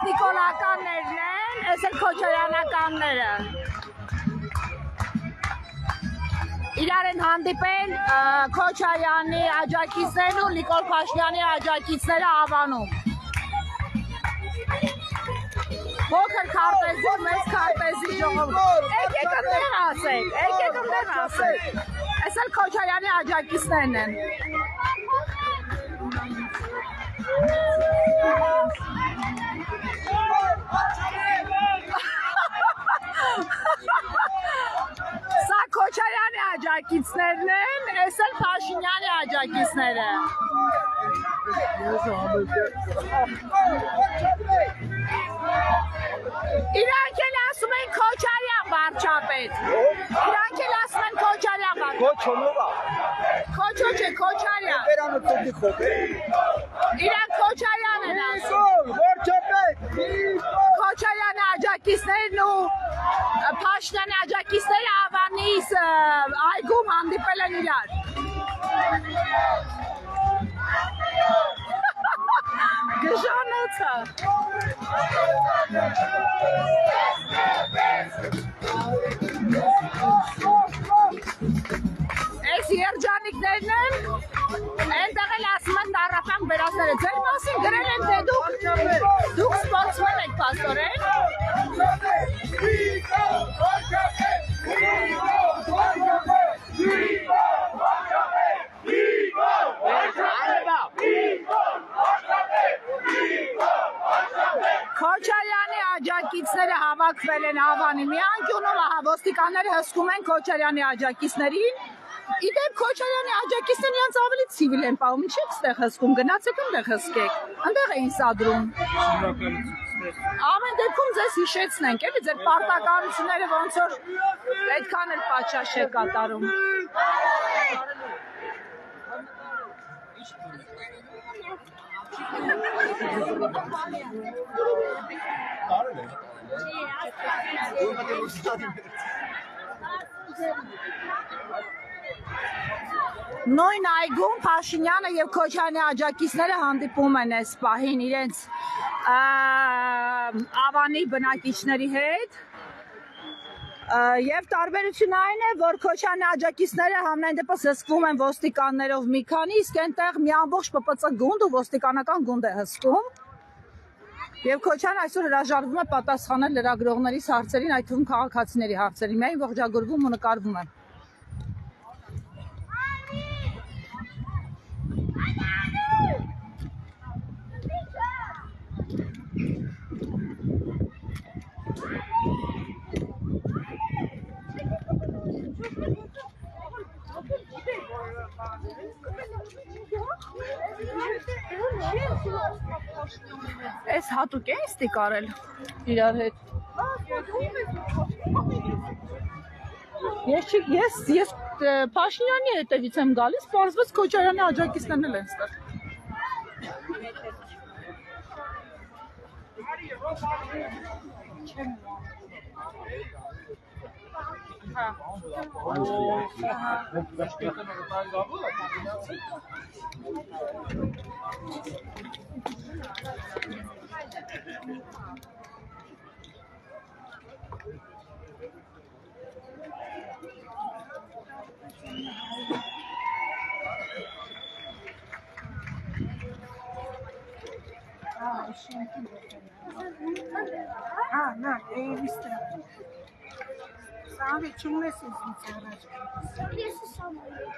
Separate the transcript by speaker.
Speaker 1: Նիկոլականներն են, այս էլ Քոչարյանականները։ Իրար են հանդիպել Քոչարյանի աջակիցներն ու Նիկոլ Փաշինյանի աջակիցները Ավանում։ Փոքր քարտեզի, մեծ քարտեզի ժողովուրդ։ Եկեք ընդեղ ասեք։ Այս էլ Քոչարյանի աջակիցներն են։ Սա Քոչարյանի աջակիցներն են, այս էլ Փաշինյանի աջակիցները։ Իրանք էլ ասում են Քոչարյան վարչապետ։
Speaker 2: Քոչոնովա։
Speaker 1: Քոչո չէ, Քոչարյան։ Իրանք Քոչարյան են ասում։
Speaker 2: Վարչապետ։
Speaker 1: Քոչարյանի աջակիցներն ու Փաշինյանի աջակիցները Ավանիս այգում հանդիպել են իրար։ Գժանոցը։ Այս երջանիկներն են, այնտեղ էլ ասում են տառապանք բերասները, ձեր մասին գրել են, թե դուք սպորտսմեն եք պաստորեն։ Քոչարյանի աջակիցները հավաքվել են Ավանի մի անկյունում, ոստիկանները հսկում են Քոչարյանի աջակիցներին։ Իդեպ Քոչարյանի աջակիցներն իրանց ավելի ցիվիլ են պահում, ինչի՞ եք ստեղ հսկում, գնացեք ընդեղ հսկեք, ընդեղ էին սադրում։ Ամեն դեպքում ձեզ հիշեցնենք, էլի ձեր պարտականությունները ոնց որ այդքան էլ պատշաճ չեք կատարում։ Նույն այգում Փաշինյանը եւ Քոչարյանի աջակիցները հանդիպում են այս պահին իրենց Ավանի բնակիչների հետ եւ տարբերությունը այն է, որ Քոչարյանի աջակիցները համենայն դեպս հսկվում են ոստիկաններով մի քանի, իսկ այնտեղ մի ամբողջ ՊՊՑ գունդ ու ոստիկանական գունդ է հսկում։ Եվ Քոչարյանը այսօր հրաժարվում է պատասխանել լրագրողների հարցերին, այդ թվում քաղաքացիների հարցերին, միայն ողջագուրվում ու նկարվում է։ Այս հատուկ է ստիկարել իրար հետ։ Ես Փաշինյանի հետևից եմ գալիս, պարզվեց Քոչարյանի աջակիցներն էլ են ստեղ։
Speaker 3: Na, viste. Sabe, çumlesiz insanlar. Çumlesiz sanırım.